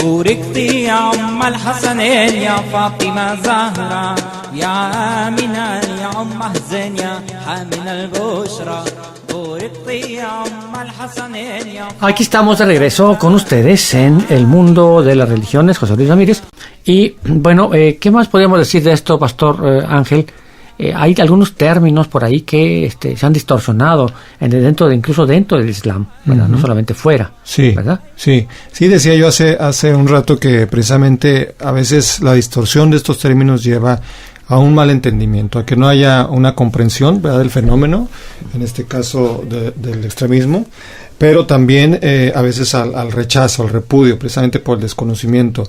بوركتي يا أم الحسنين يا فاطمة زهرة يا آمنة يا أم حسين يا حامل البشرى. Aquí estamos de regreso con ustedes en el mundo de las religiones, José Luis Ramírez. Y bueno, ¿qué más podríamos decir de esto, Pastor Ángel? Hay algunos términos por ahí que se han distorsionado incluso dentro del Islam, ¿verdad? Uh-huh. No solamente fuera, sí, ¿verdad? Sí, decía yo hace un rato que precisamente a veces la distorsión de estos términos lleva a un mal entendimiento, a que no haya una comprensión, ¿verdad?, del fenómeno, en este caso del extremismo, pero también a veces al rechazo, al repudio, precisamente por el desconocimiento.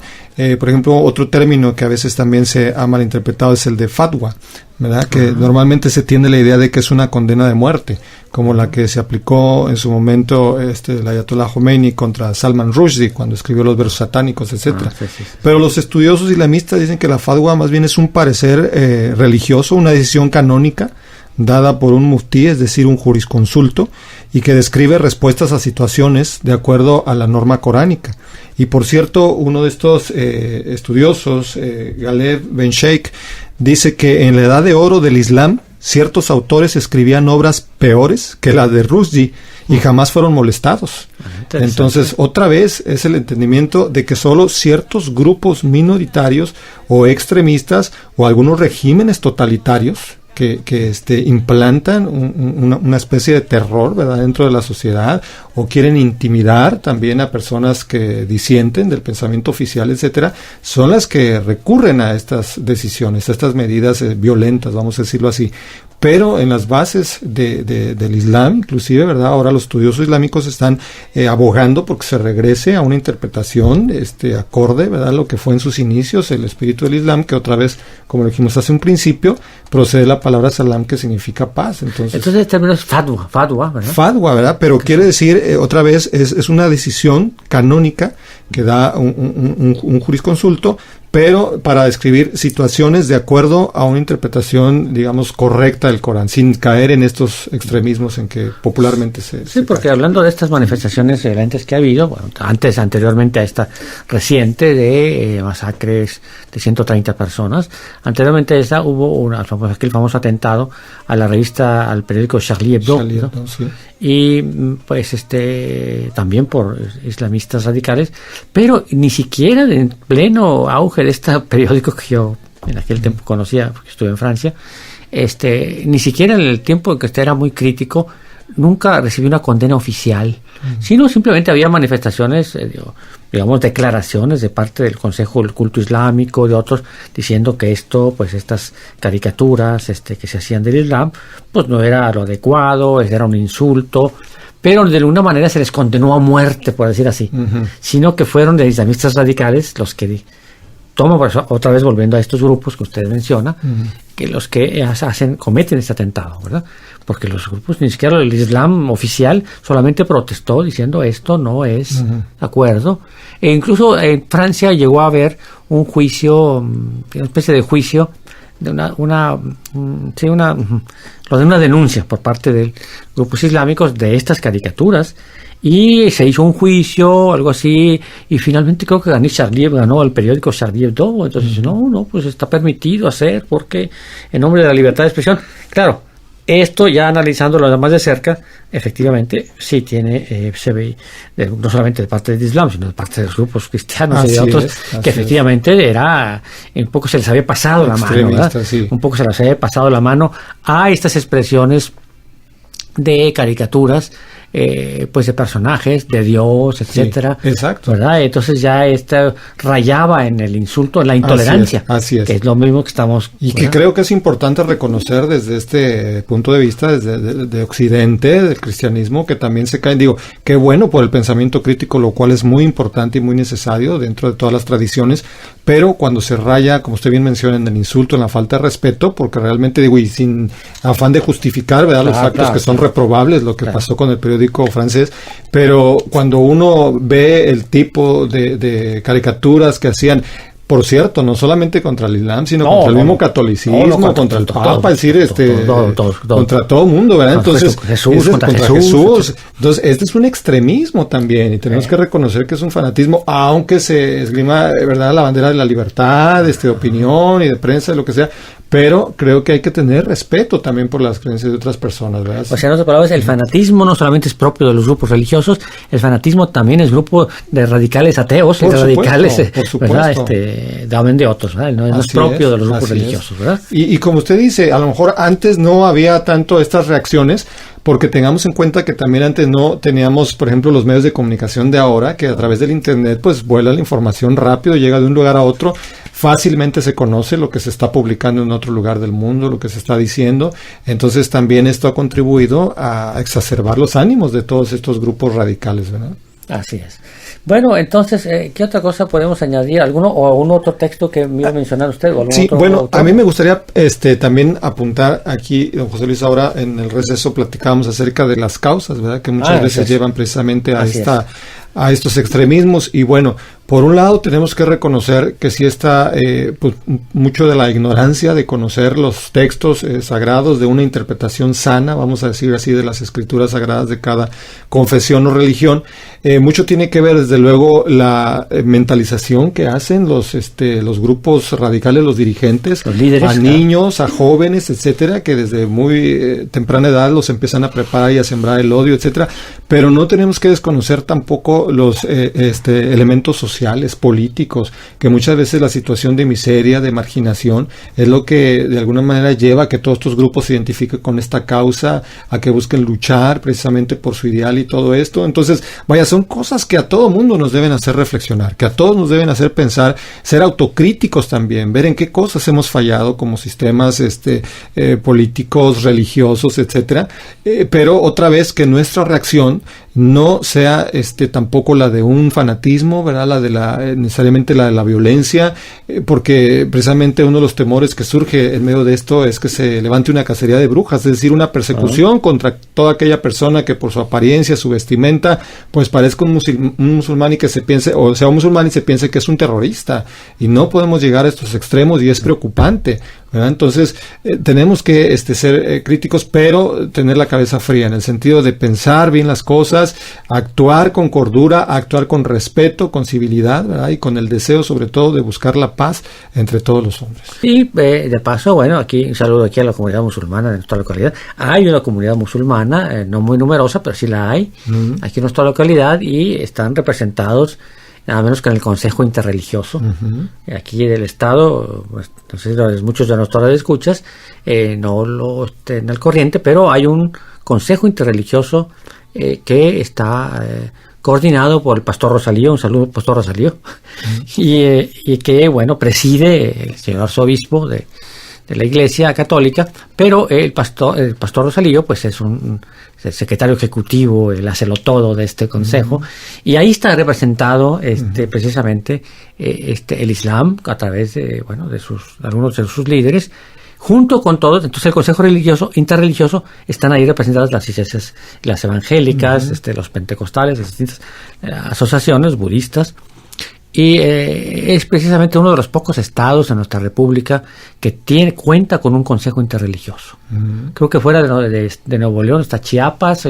Por ejemplo, otro término que a veces también se ha malinterpretado es el de fatwa, ¿verdad?, que normalmente se tiene la idea de que es una condena de muerte, como la que se aplicó en su momento el Ayatollah Khomeini contra Salman Rushdie cuando escribió los versos satánicos, etcétera. Sí. Pero los estudiosos islamistas dicen que la fatwa más bien es un parecer religioso, una decisión canónica dada por un muftí, es decir, un jurisconsulto, y que describe respuestas a situaciones de acuerdo a la norma coránica. Y por cierto, uno de estos estudiosos, Ghaleb Ben Sheikh, dice que en la edad de oro del Islam, ciertos autores escribían obras peores que la de Rushdie y jamás fueron molestados. Entonces, otra vez es el entendimiento de que solo ciertos grupos minoritarios o extremistas o algunos regímenes totalitarios que implantan una especie de terror, ¿verdad?, dentro de la sociedad, o quieren intimidar también a personas que disienten del pensamiento oficial, etcétera, son las que recurren a estas decisiones, a estas medidas violentas, vamos a decirlo así. Pero en las bases del Islam, inclusive, ¿verdad?, ahora los estudiosos islámicos están abogando porque se regrese a una interpretación acorde, ¿verdad?, lo que fue en sus inicios el espíritu del Islam, que otra vez, como lo dijimos hace un principio, procede la palabra salam, que significa paz. Entonces el término es fatwa, ¿verdad? Fatwa, ¿verdad? Pero quiere decir, otra vez, es una decisión canónica que da un jurisconsulto, pero para describir situaciones de acuerdo a una interpretación, digamos, correcta del Corán, sin caer en estos extremismos en que popularmente se porque cae. Hablando de estas manifestaciones violentas que ha habido, bueno, anteriormente a esta reciente de masacres de 130 personas, anteriormente a esta hubo aquel famoso atentado a la revista, al periódico Charlie Hebdo, ¿no? Sí. Y pues también por islamistas radicales, pero ni siquiera en pleno auge de este periódico que yo en aquel tiempo conocía, porque estuve en Francia, ni siquiera en el tiempo en que era muy crítico, nunca recibió una condena oficial, sino simplemente había manifestaciones, digamos, declaraciones de parte del Consejo del Culto Islámico, de otros, diciendo que estas caricaturas que se hacían del Islam, pues no era lo adecuado, era un insulto, pero de alguna manera se les condenó a muerte, por decir así, sino que fueron de islamistas radicales los que otra vez volviendo a estos grupos que usted menciona, que los que cometen este atentado, ¿verdad? Porque los grupos, ni siquiera el Islam oficial, solamente protestó diciendo esto no es de acuerdo. E incluso en Francia llegó a haber un juicio, una especie de juicio, de una denuncia por parte de grupos islámicos de estas caricaturas, y se hizo un juicio, algo así, y finalmente creo que ganó el periódico Charlie Hebdo. Entonces no, pues está permitido hacer, porque en nombre de la libertad de expresión. Claro, esto ya analizándolo más de cerca, efectivamente sí tiene, se ve no solamente de parte del Islam, sino de parte de los grupos cristianos y de otros, que efectivamente un poco se les había pasado la mano, ¿verdad? Sí. Un poco se les había pasado la mano a estas expresiones de caricaturas, pues de personajes, de Dios, etcétera. Sí, exacto. ¿Verdad? Entonces ya rayaba en el insulto, en la intolerancia. Así es. Que es lo mismo que estamos... Y que creo que es importante reconocer desde este punto de vista, desde de Occidente, del cristianismo, que también se caen. Digo, qué bueno por el pensamiento crítico, lo cual es muy importante y muy necesario dentro de todas las tradiciones, pero cuando se raya, como usted bien menciona, en el insulto, en la falta de respeto, porque realmente, digo, y sin afán de justificar, ¿verdad?, los actos que son reprobables, lo que pasó con el periódico francés, pero cuando uno ve el tipo de caricaturas que hacían, por cierto, no solamente contra el Islam, sino contra el mismo catolicismo, contra el Papa, es decir, contra todo el mundo, ¿verdad? Entonces, contra Jesús. Entonces, este es un extremismo también, y tenemos que reconocer que es un fanatismo, aunque se esgrima, ¿verdad?, la bandera de la libertad, de opinión y de prensa, de lo que sea, pero creo que hay que tener respeto también por las creencias de otras personas, ¿verdad? O sea, en otras palabras, el fanatismo no solamente es propio de los grupos religiosos, el fanatismo también es grupo de radicales ateos, de radicales, ¿verdad? También de otros, ¿verdad? No es propio de los grupos religiosos, ¿verdad? Y como usted dice, a lo mejor antes no había tanto estas reacciones, porque tengamos en cuenta que también antes no teníamos, por ejemplo, los medios de comunicación de ahora, que a través del internet pues vuela la información rápido, llega de un lugar a otro, fácilmente se conoce lo que se está publicando en otro lugar del mundo, lo que se está diciendo. Entonces también esto ha contribuido a exacerbar los ánimos de todos estos grupos radicales, ¿verdad? Así es. Bueno, entonces, ¿qué otra cosa podemos añadir? ¿Algún otro texto que me iba a mencionar usted? ¿O sí, otro bueno, autor? A mí me gustaría también apuntar aquí, don José Luis, ahora en el receso platicábamos acerca de las causas, ¿verdad? Que muchas veces llevan precisamente a estos extremismos. Y bueno, por un lado tenemos que reconocer que sí está pues, mucho de la ignorancia de conocer los textos sagrados, de una interpretación sana, vamos a decir así, de las escrituras sagradas de cada confesión o religión. Mucho tiene que ver, desde luego, la mentalización que hacen los grupos radicales, los dirigentes, los líderes, a niños, a jóvenes, etcétera, que desde muy temprana edad los empiezan a preparar y a sembrar el odio, etcétera. Pero no tenemos que desconocer tampoco los elementos sociales, políticos, que muchas veces la situación de miseria, de marginación, es lo que de alguna manera lleva a que todos estos grupos se identifiquen con esta causa, a que busquen luchar precisamente por su ideal y todo esto. Entonces, vaya, son cosas que a todo mundo nos deben hacer reflexionar, que a todos nos deben hacer pensar, ser autocríticos también, ver en qué cosas hemos fallado como sistemas políticos, religiosos, etcétera, pero otra vez que nuestra reacción no sea tampoco la de un fanatismo, ¿verdad? Necesariamente la de la violencia, porque precisamente uno de los temores que surge en medio de esto es que se levante una cacería de brujas, es decir, una persecución contra toda aquella persona que por su apariencia, su vestimenta, pues parezca un musulmán y que se piense, o sea, un musulmán y se piense que es un terrorista, y no podemos llegar a estos extremos y es preocupante, ¿verdad? Entonces, tenemos que ser críticos, pero tener la cabeza fría, en el sentido de pensar bien las cosas, actuar con cordura, actuar con respeto, con civilidad, ¿verdad? Y con el deseo, sobre todo, de buscar la paz entre todos los hombres. Y de paso, bueno, aquí un saludo aquí a la comunidad musulmana de nuestra localidad. Hay una comunidad musulmana, no muy numerosa, pero sí la hay, aquí en nuestra localidad, y están representados nada menos que en el Consejo Interreligioso, aquí del Estado. Pues, no sé si muchos de nuestros escuchas no lo estén al corriente, pero hay un Consejo Interreligioso que está coordinado por el Pastor Rosalío, un saludo al Pastor Rosalío, y que, bueno, preside el señor arzobispo de la Iglesia Católica, pero el pastor Rosalío pues es el secretario ejecutivo, el hacelo todo de este consejo, y ahí está representado precisamente el Islam a través de algunos de sus líderes, junto con todos. Entonces el Consejo Interreligioso están ahí representadas las iglesias, las evangélicas, los pentecostales, las distintas asociaciones budistas. Y es precisamente uno de los pocos estados en nuestra república que cuenta con un consejo interreligioso. Creo que fuera de Nuevo León está Chiapas,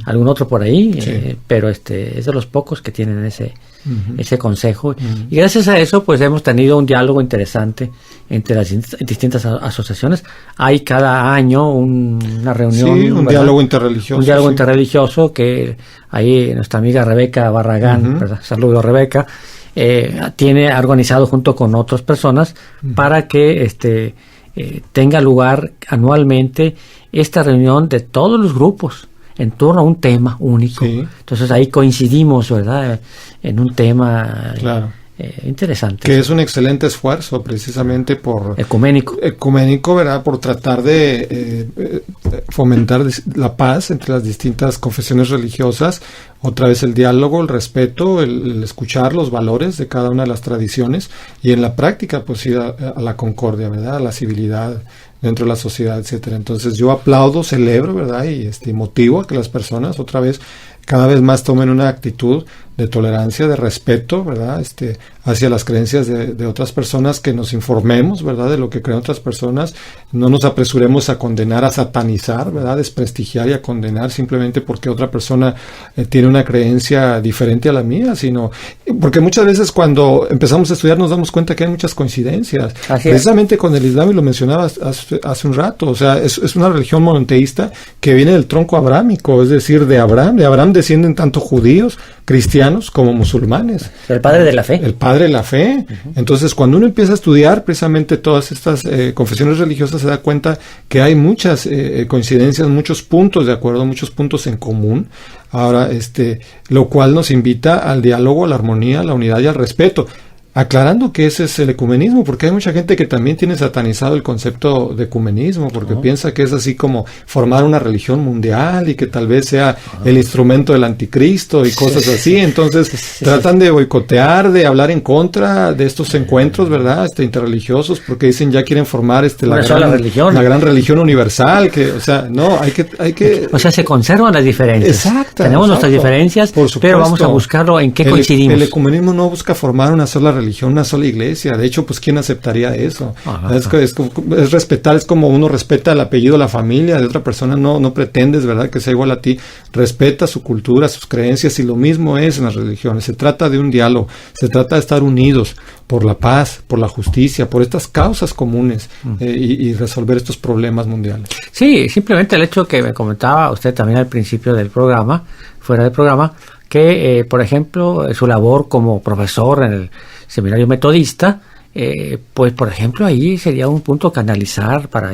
algún otro por ahí, pero es de los pocos que tienen ese consejo. Y gracias a eso pues hemos tenido un diálogo interesante entre las distintas asociaciones. Hay cada año una reunión, un diálogo interreligioso. Un diálogo interreligioso que ahí nuestra amiga Rebeca Barragán, ¿verdad? Saludos, Rebeca. Ha organizado junto con otras personas para que tenga lugar anualmente esta reunión de todos los grupos en torno a un tema único. Entonces ahí coincidimos, ¿verdad?, en un tema interesante. Que es un excelente esfuerzo precisamente por ecuménico, ¿verdad?, por tratar de fomentar la paz entre las distintas confesiones religiosas. Otra vez el diálogo, el respeto, el escuchar los valores de cada una de las tradiciones, y en la práctica pues ir a la concordia, ¿verdad?, a la civilidad dentro de la sociedad, etcétera. Entonces yo aplaudo, celebro, ¿verdad?, y motivo a que las personas otra vez cada vez más tomen una actitud de tolerancia, de respeto, ¿verdad?, hacia las creencias de otras personas, que nos informemos, ¿verdad?, de lo que creen otras personas, no nos apresuremos a condenar, a satanizar, ¿verdad?, desprestigiar y a condenar simplemente porque otra persona tiene una creencia diferente a la mía, sino porque muchas veces cuando empezamos a estudiar nos damos cuenta que hay muchas coincidencias, precisamente con el Islam, y lo mencionabas hace un rato. O sea, es una religión monoteísta que viene del tronco abrámico, es decir, de Abraham descienden tanto judíos, cristianos como musulmanes. El padre de la fe. El padre de la fe. Entonces, cuando uno empieza a estudiar precisamente todas estas confesiones religiosas, se da cuenta que hay muchas coincidencias, muchos puntos de acuerdo, muchos puntos en común. Ahora, lo cual nos invita al diálogo, a la armonía, a la unidad y al respeto. Aclarando que ese es el ecumenismo, porque hay mucha gente que también tiene satanizado el concepto de ecumenismo, porque piensa que es así como formar una religión mundial y que tal vez sea el instrumento del anticristo y cosas así. Entonces tratan de boicotear, de hablar en contra de estos encuentros, ¿verdad?, interreligiosos, porque dicen ya quieren formar la gran religión universal, que, o sea, no, hay que o sea, se conservan las diferencias. Exacto. Tenemos nuestras diferencias, pero vamos a buscarlo en qué coincidimos. El ecumenismo no busca formar una sola religión, una sola iglesia. De hecho, pues ¿quién aceptaría eso? Es respetar, es como uno respeta el apellido, la familia de otra persona, no pretendes, ¿verdad?, que sea igual a ti. Respeta su cultura, sus creencias, y lo mismo es en las religiones. Se trata de un diálogo, se trata de estar unidos por la paz, por la justicia, por estas causas comunes, y resolver estos problemas mundiales. Sí, simplemente el hecho que me comentaba usted también al principio del programa, fuera del programa, que, por ejemplo, su labor como profesor en el seminario metodista, pues, por ejemplo, ahí sería un punto que analizar para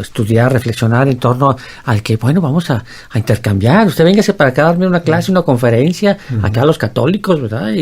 estudiar, reflexionar en torno al que, bueno, vamos a intercambiar. Usted véngase para acá a darme una clase, una conferencia, acá a los católicos, ¿verdad?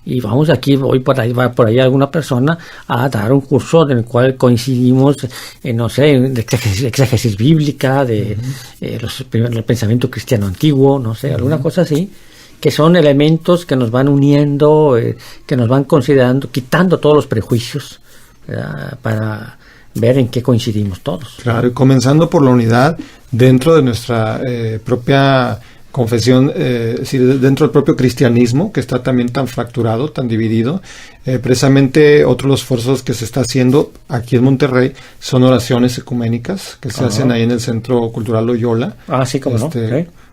Y vamos aquí, hoy va por ahí alguna persona a dar un curso en el cual coincidimos, no sé, de exégesis bíblica, de el pensamiento cristiano antiguo, no sé, alguna cosa así, que son elementos que nos van uniendo, que nos van considerando, quitando todos los prejuicios, ¿verdad?, para ver en qué coincidimos todos. Claro, y comenzando por la unidad dentro de nuestra propia confesión, dentro del propio cristianismo, que está también tan fracturado, tan dividido. Precisamente otro de los esfuerzos que se está haciendo aquí en Monterrey son oraciones ecuménicas que se hacen ahí en el Centro Cultural Loyola. Sí, como no.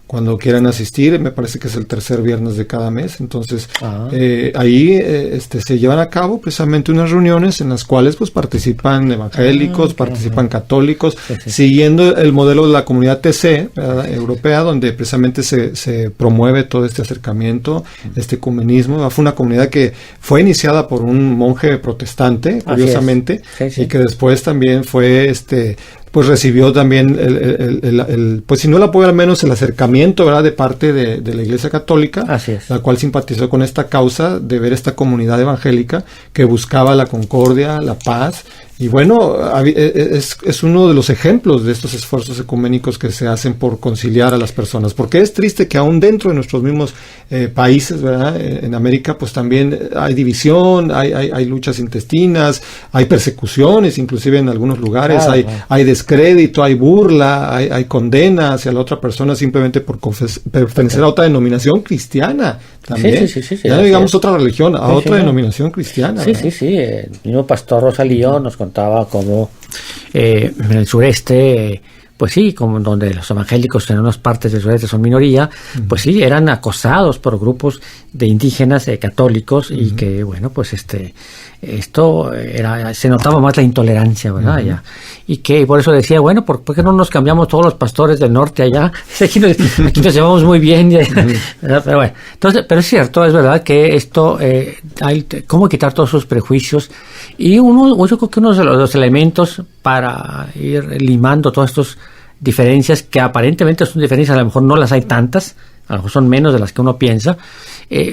Cuando quieran asistir, me parece que es el tercer viernes de cada mes. Entonces, ahí se llevan a cabo precisamente unas reuniones en las cuales pues participan evangélicos, participan católicos, siguiendo el modelo de la comunidad TC, ¿verdad?, europea, donde precisamente se promueve todo este acercamiento, este ecumenismo. Fue una comunidad que fue iniciada por un monje protestante, curiosamente, y que después también fue pues recibió también pues si no el apoyo, al menos el acercamiento, ¿verdad?, de parte de la Iglesia Católica, la cual simpatizó con esta causa de ver esta comunidad evangélica que buscaba la concordia, la paz. Y bueno, es uno de los ejemplos de estos esfuerzos ecuménicos que se hacen por conciliar a las personas, porque es triste que aún dentro de nuestros mismos países, ¿verdad?, en América, pues también hay división, hay luchas intestinas, hay persecuciones, inclusive en algunos lugares, hay descrédito, hay burla, hay condena hacia la otra persona simplemente por pertenecer a otra denominación cristiana también. Ya no digamos otra religión, a otra denominación cristiana. El mismo pastor Rosalío nos contaba cómo en el sureste, pues sí, como donde los evangélicos en unas partes del sureste son minoría, pues sí, eran acosados por grupos de indígenas católicos, y que, bueno, pues esto se notaba más la intolerancia, ¿verdad? Allá. Y que por eso decía, bueno, ¿por qué no nos cambiamos todos los pastores del norte allá? Aquí nos llevamos muy bien. Pero bueno, entonces, pero es cierto, es verdad que esto, hay cómo quitar todos sus prejuicios, y yo creo que uno de los elementos para ir limando todas estas diferencias, que aparentemente son diferencias, a lo mejor no las hay tantas, a lo mejor son menos de las que uno piensa,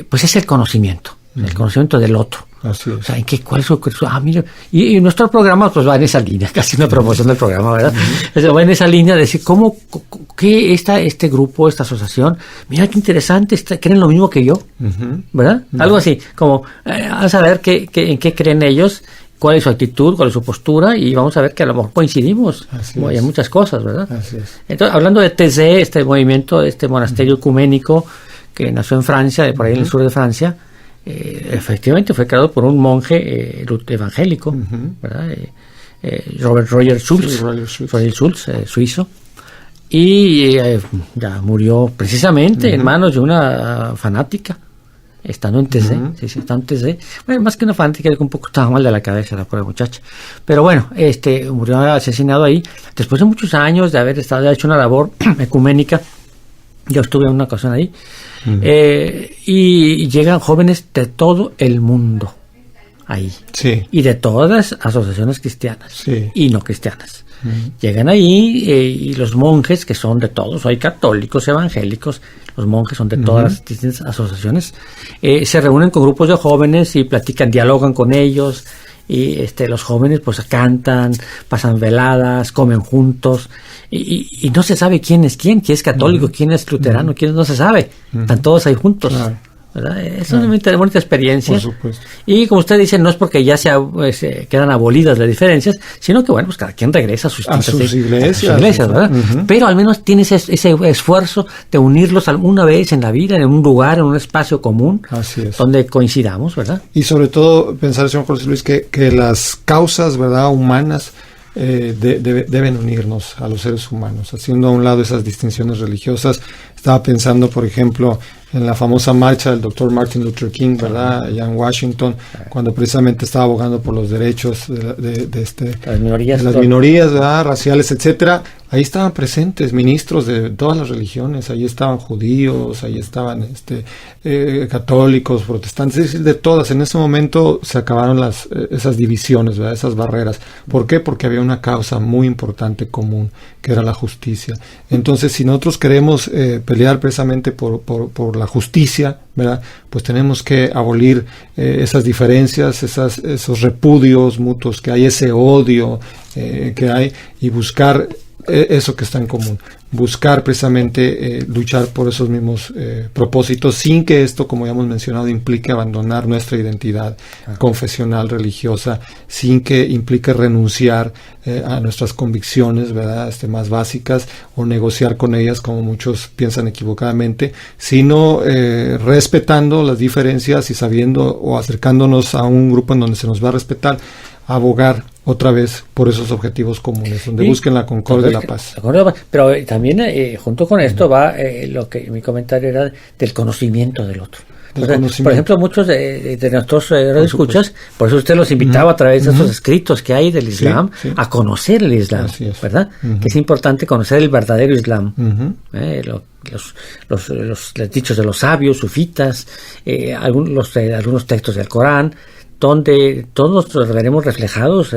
pues es el conocimiento. El conocimiento del otro. Así es. O sea, ¿cuál es su mira, y nuestro programa pues va en esa línea, casi una promoción del programa, ¿verdad? Va en esa línea de decir qué este grupo, esta asociación, mira qué interesante, creen lo mismo que yo, ¿verdad? Algo así, como a saber en qué creen ellos, cuál es su actitud, cuál es su postura, y vamos a ver que a lo mejor coincidimos en muchas cosas, ¿verdad? Así es. Entonces, hablando de TC, este movimiento, este monasterio ecuménico que nació en Francia, por ahí en el sur de Francia, efectivamente fue creado por un monje evangélico, ¿verdad? Robert Roger Schultz, suizo, y ya murió precisamente en manos de una fanática, estando en TC, estando en TC. Bueno, más que una fanática, un poco estaba mal de la cabeza la pobre muchacha, pero bueno, murió asesinado ahí, después de muchos años de haber hecho una labor ecuménica. Yo estuve en una ocasión ahí, y llegan jóvenes de todo el mundo ahí, y de todas las asociaciones cristianas y no cristianas. Llegan ahí, y los monjes, que son de todos, hay católicos, evangélicos, los monjes son de todas las distintas asociaciones, se reúnen con grupos de jóvenes y platican, dialogan con ellos, y los jóvenes pues cantan, pasan veladas, comen juntos, y no se sabe quién es católico, quién es luterano, quién no se sabe, están todos ahí juntos. Claro. ¿Verdad? Es una bonita experiencia. Por supuesto. Y como usted dice, no es porque ya se quedan abolidas las diferencias, sino que bueno, pues cada quien regresa a sus iglesias, ¿verdad? Pero al menos tienes ese esfuerzo de unirlos alguna vez en la vida, en un lugar, en un espacio común, donde coincidamos, ¿verdad? Y sobre todo pensar, señor José Luis, que las causas, ¿verdad?, humanas deben unirnos a los seres humanos, haciendo a un lado esas distinciones religiosas. Estaba pensando, por ejemplo, en la famosa marcha del Dr. Martin Luther King, ¿verdad?, allá en Washington, cuando precisamente estaba abogando por los derechos de las minorías, ¿verdad?, raciales, etcétera. Ahí estaban presentes ministros de todas las religiones, ahí estaban judíos, ahí estaban católicos, protestantes, es decir, de todas. En ese momento se acabaron esas divisiones, ¿verdad?, esas barreras. ¿Por qué? Porque había una causa muy importante común, que era la justicia. Entonces, si nosotros queremos pelear precisamente por la justicia, ¿verdad?, pues tenemos que abolir esas diferencias, esos repudios mutuos que hay, ese odio que hay, y buscar eso que está en común, buscar precisamente luchar por esos mismos propósitos, sin que esto, como ya hemos mencionado, implique abandonar nuestra identidad confesional, religiosa, sin que implique renunciar a nuestras convicciones, ¿verdad?, más básicas, o negociar con ellas, como muchos piensan equivocadamente, sino respetando las diferencias y sabiendo, o acercándonos a un grupo en donde se nos va a respetar, abogar otra vez por esos objetivos comunes, donde busquen la concordia y la paz. Pero también junto con esto va lo que mi comentario era del conocimiento del otro. Por ejemplo, muchos de nuestros escuchas, por eso usted los invitaba a través de esos escritos que hay del Islam, a conocer el Islam, ¿verdad? Que es importante conocer el verdadero Islam. Los dichos de los sabios, sufitas, algunos textos del Corán, donde todos los veremos reflejados,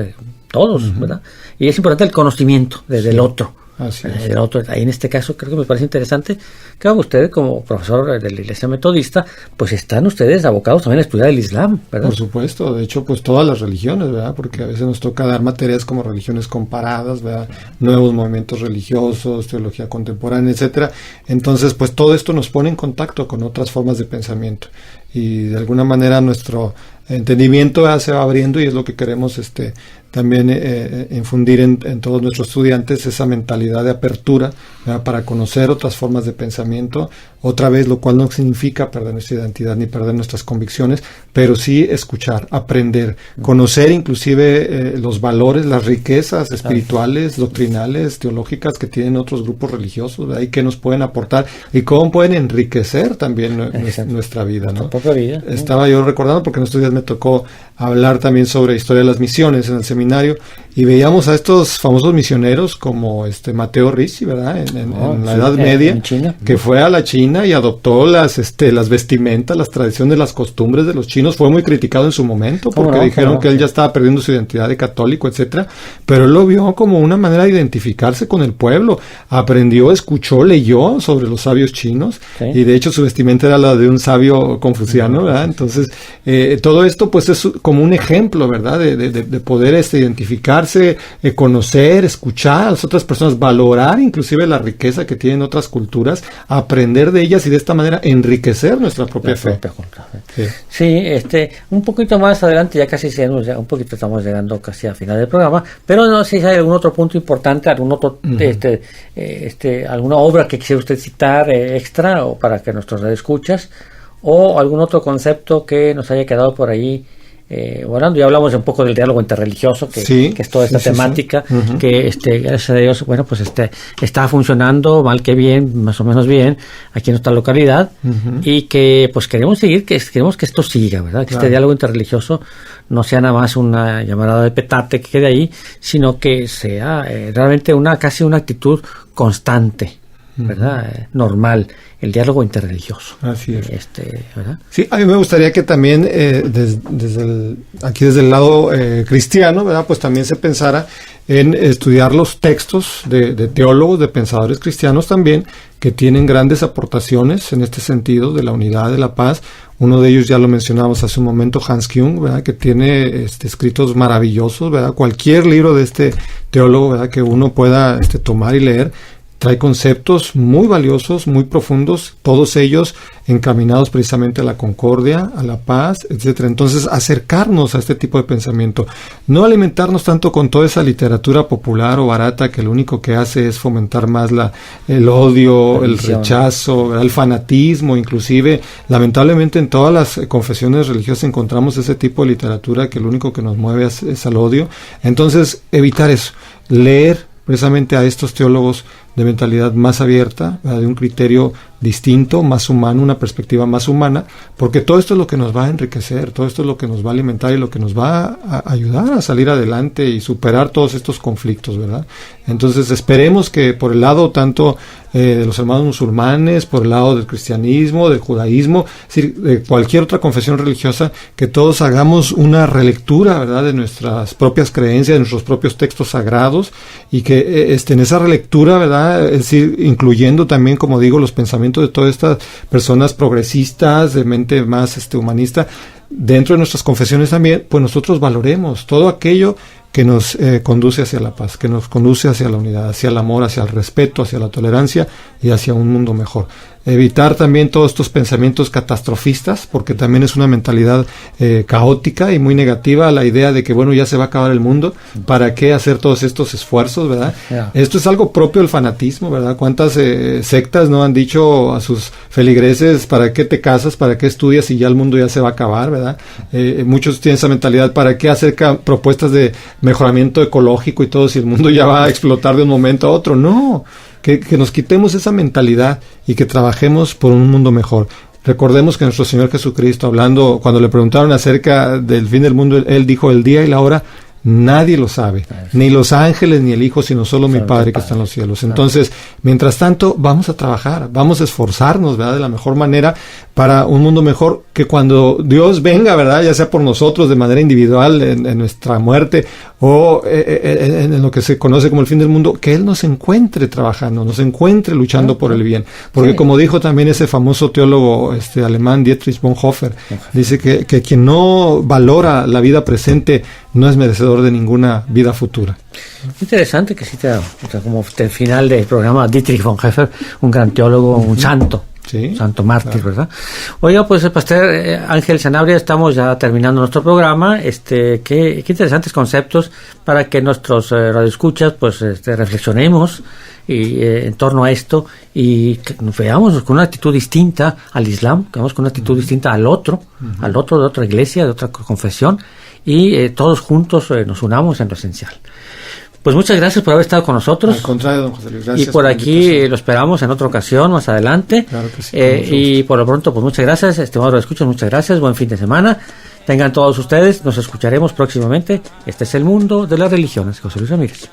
todos, ¿verdad? Y es importante el conocimiento del otro. Del otro. Ahí en este caso creo que me parece interesante que ustedes, como profesor de la Iglesia Metodista, pues están ustedes abocados también a estudiar el Islam, ¿verdad? Por supuesto, de hecho, pues todas las religiones, ¿verdad? Porque a veces nos toca dar materias como religiones comparadas, ¿verdad?, nuevos movimientos religiosos, teología contemporánea, etcétera. Entonces, pues todo esto nos pone en contacto con otras formas de pensamiento, y de alguna manera nuestro entendimiento se va abriendo, y es lo que queremos también infundir en todos nuestros estudiantes, esa mentalidad de apertura, ¿verdad?, para conocer otras formas de pensamiento, otra vez, lo cual no significa perder nuestra identidad ni perder nuestras convicciones, pero sí escuchar, aprender, conocer inclusive los valores, las riquezas espirituales, doctrinales, teológicas que tienen otros grupos religiosos, ¿verdad?, y que nos pueden aportar y cómo pueden enriquecer también nuestra vida, ¿no? Estaba yo recordando, porque en estos días me tocó hablar también sobre historia de las misiones en el seminario, y veíamos a estos famosos misioneros como Mateo Ricci, ¿verdad?, en la Edad Media, que fue a la China y adoptó las vestimentas, las tradiciones, las costumbres de los chinos. Fue muy criticado en su momento porque dijeron que él ya estaba perdiendo su identidad de católico, etcétera, pero él lo vio como una manera de identificarse con el pueblo. Aprendió, escuchó, leyó sobre los sabios chinos, y de hecho su vestimenta era la de un sabio confuciano, ¿verdad? Entonces, todo esto pues es como un ejemplo, ¿verdad?, de poder identificarse, conocer, escuchar a las otras personas, valorar inclusive la riqueza que tienen otras culturas, aprender de ellas, y de esta manera enriquecer nuestra propia fe. Sí, un poquito más adelante, ya casi un poquito estamos llegando casi al final del programa, pero no sé si hay algún otro punto importante, algún otro alguna obra que quisiera usted citar extra, o para que nuestros escuchas, o algún otro concepto que nos haya quedado por ahí volando. Ya hablamos un poco del diálogo interreligioso, que es toda esta temática, que gracias a Dios, bueno, pues está funcionando mal que bien, más o menos bien, aquí en nuestra localidad, y que pues queremos que esto siga, ¿verdad? Que este diálogo interreligioso no sea nada más una llamarada de petate que quede ahí, sino que sea realmente casi una actitud constante, ¿verdad? Normal, el diálogo interreligioso. Así es. ¿Verdad? Sí, a mí me gustaría que también aquí desde el lado cristiano, ¿verdad? Pues también se pensara en estudiar los textos de teólogos, de pensadores cristianos también, que tienen grandes aportaciones en este sentido de la unidad, de la paz. Uno de ellos ya lo mencionamos hace un momento, Hans Küng, ¿verdad? Que tiene escritos maravillosos, ¿verdad? Cualquier libro de este teólogo, ¿verdad? Que uno pueda tomar y leer, trae conceptos muy valiosos, muy profundos, todos ellos encaminados precisamente a la concordia, a la paz, etcétera. Entonces, acercarnos a este tipo de pensamiento, no alimentarnos tanto con toda esa literatura popular o barata que lo único que hace es fomentar más el odio, el rechazo, el fanatismo, inclusive. Lamentablemente en todas las confesiones religiosas encontramos ese tipo de literatura que lo único que nos mueve es al odio. Entonces, evitar eso, leer precisamente a estos teólogos de mentalidad más abierta, de un criterio distinto, más humano, una perspectiva más humana, porque todo esto es lo que nos va a enriquecer, todo esto es lo que nos va a alimentar y lo que nos va a ayudar a salir adelante y superar todos estos conflictos, ¿verdad? Entonces esperemos que por el lado tanto de los hermanos musulmanes, por el lado del cristianismo, del judaísmo, es decir, de cualquier otra confesión religiosa, que todos hagamos una relectura, ¿verdad?, de nuestras propias creencias, de nuestros propios textos sagrados, y que en esa relectura, ¿verdad?, es decir, incluyendo también, como digo, los pensamientos de todas estas personas progresistas, de mente más humanista, dentro de nuestras confesiones también, pues nosotros valoremos todo aquello que nos conduce hacia la paz, que nos conduce hacia la unidad, hacia el amor, hacia el respeto, hacia la tolerancia y hacia un mundo mejor. Evitar también todos estos pensamientos catastrofistas, porque también es una mentalidad caótica y muy negativa, la idea de que, bueno, ya se va a acabar el mundo, ¿para qué hacer todos estos esfuerzos, verdad? Yeah. Esto es algo propio del fanatismo, ¿verdad? ¿Cuántas sectas no han dicho a sus feligreses, ¿para qué te casas, para qué estudias si ya el mundo ya se va a acabar, verdad? Muchos tienen esa mentalidad, ¿para qué hacer propuestas de mejoramiento ecológico y todo si el mundo ya va a explotar de un momento a otro? No, que nos quitemos esa mentalidad y que trabajemos por un mundo mejor. Recordemos que nuestro Señor Jesucristo, hablando, cuando le preguntaron acerca del fin del mundo, Él dijo: el día y la hora nadie lo sabe, ni los ángeles ni el Hijo, sino solo mi Padre que está en los cielos. Entonces, mientras tanto, vamos a trabajar, vamos a esforzarnos, ¿verdad?, de la mejor manera para un mundo mejor, que cuando Dios venga, ¿verdad?, ya sea por nosotros de manera individual en nuestra muerte o en lo que se conoce como el fin del mundo, que Él nos encuentre trabajando, nos encuentre luchando por el bien. Porque como dijo también ese famoso teólogo alemán Dietrich Bonhoeffer, dice que quien no valora la vida presente no es merecedor de ninguna vida futura. Interesante que cita, como el final del programa, Dietrich Bonhoeffer, un gran teólogo, un santo. Sí, santo mártir, claro. ¿Verdad? Oiga, pues el pastor Ángel Sanabria, estamos ya terminando nuestro programa. Qué interesantes conceptos para que nuestros radioescuchas pues reflexionemos en torno a esto y que nos veamos con una actitud distinta al Islam, que veamos con una actitud distinta al otro de otra iglesia, de otra confesión, y todos juntos nos unamos en lo esencial. Pues muchas gracias por haber estado con nosotros. Al contrario, don José Luis, gracias. Y por aquí lo esperamos en otra ocasión, más adelante. Claro que sí. Y por lo pronto, pues muchas gracias, estimados radioescuchas, muchas gracias, buen fin de semana. Tengan todos ustedes, nos escucharemos próximamente. Este es El Mundo de las Religiones, José Luis Ramírez.